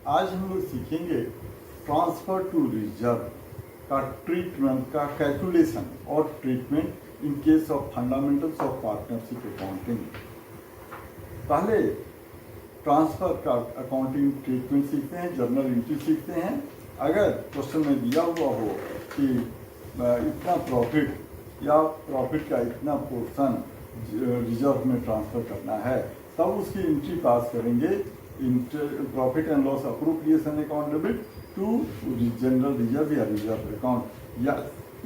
आज हम लोग सीखेंगे ट्रांसफर टू रिजर्व का ट्रीटमेंट का कैलकुलेशन और treatment in case of fundamentals of partnership accounting. पहले ट्रांसफर का अकाउंटिंग ट्रीटमेंट सीखते हैं, जर्नल एंट्री सीखते हैं। अगर क्वेश्चन में दिया हुआ हो कि इतना प्रॉफिट या प्रॉफिट का इतना पोर्शन रिजर्व में ट्रांसफर करना है, तब उसकी एंट्री पास करेंगे profit and loss appropriation account debit to general reserve या रिजर्व अकाउंट।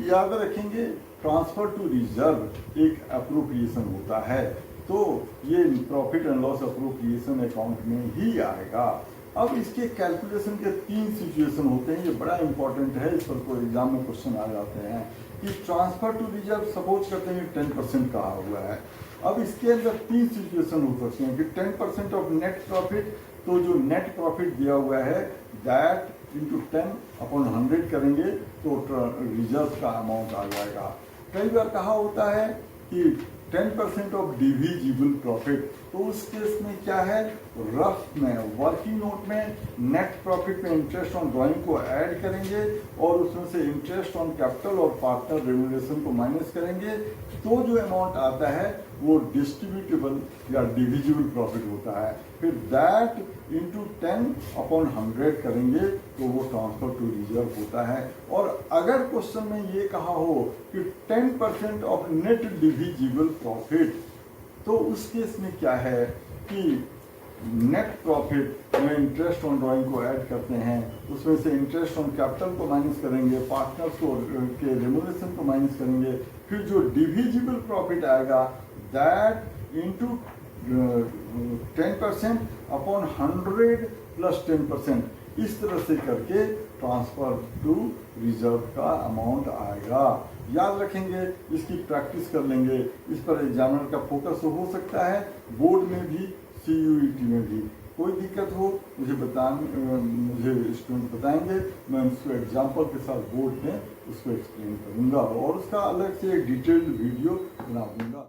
याद रखेंगे ट्रांसफर टू रिजर्व एक अप्रोप्रिएशन होता है, तो ये profit and loss appropriation account में ही आएगा। अब इसके कैलकुलेशन के 3 सिचुएशन होते हैं, ये बड़ा इंपॉर्टेंट है, इस पर कोई एग्जाम में क्वेश्चन आ जाते हैं कि ट्रांसफर टू रिजर्व सपोज करते हैं 10% कहा हुआ है। अब इसके अंदर 3 सिचुएशन हो सकते हैं कि 10% ऑफ नेट प्रॉफिट, तो जो नेट प्रॉफिट दिया हुआ है दैट इंटू 10 अपॉन 100 करेंगे तो रिजर्व का अमाउंट आ जाएगा। कई बार कहा होता है कि 10% ऑफ डिविजिबल प्रॉफिट, तो उस केस में क्या है, रफ में वर्किंग नोट में नेट प्रॉफिट में इंटरेस्ट ऑन ड्राइंग को ऐड करेंगे और उसमें से इंटरेस्ट ऑन कैपिटल और पार्टनर रेम्युनरेशन को माइनस करेंगे, तो जो अमाउंट आता है वो डिस्ट्रीब्यूटेबल या डिविजिबल प्रॉफिट होता है। फिर दैट इंटू 10 अपॉन 100 करेंगे तो वो ट्रांसफर टू रिजर्व होता है। और अगर क्वेश्चन में ये कहा हो कि 10% ऑफ नेट डिविजिबल प्रॉफिट, तो उस केस में क्या है कि नेट प्रॉफिट में इंटरेस्ट ऑन ड्राइंग को ऐड करते हैं, उसमें से इंटरेस्ट ऑन कैपिटल को माइनस करेंगे, पार्टनर्स को के रेम्युनरेशन को माइनस करेंगे, फिर जो डिविजिबल प्रॉफिट आएगा दैट इंटू 10% अपॉन 100 प्लस 10%, इस तरह से करके ट्रांसफर टू रिजर्व का अमाउंट आएगा। याद रखेंगे, इसकी प्रैक्टिस कर लेंगे, इस पर एग्जामिनर का फोकस हो सकता है, बोर्ड में भी CUET में भी। कोई दिक्कत हो मुझे स्टूडेंट बताएंगे, मैं उसको एग्जाम्पल के साथ बोर्ड में उसको एक्सप्लेन करूंगा और उसका अलग से एक डिटेल्ड वीडियो बना दूंगा।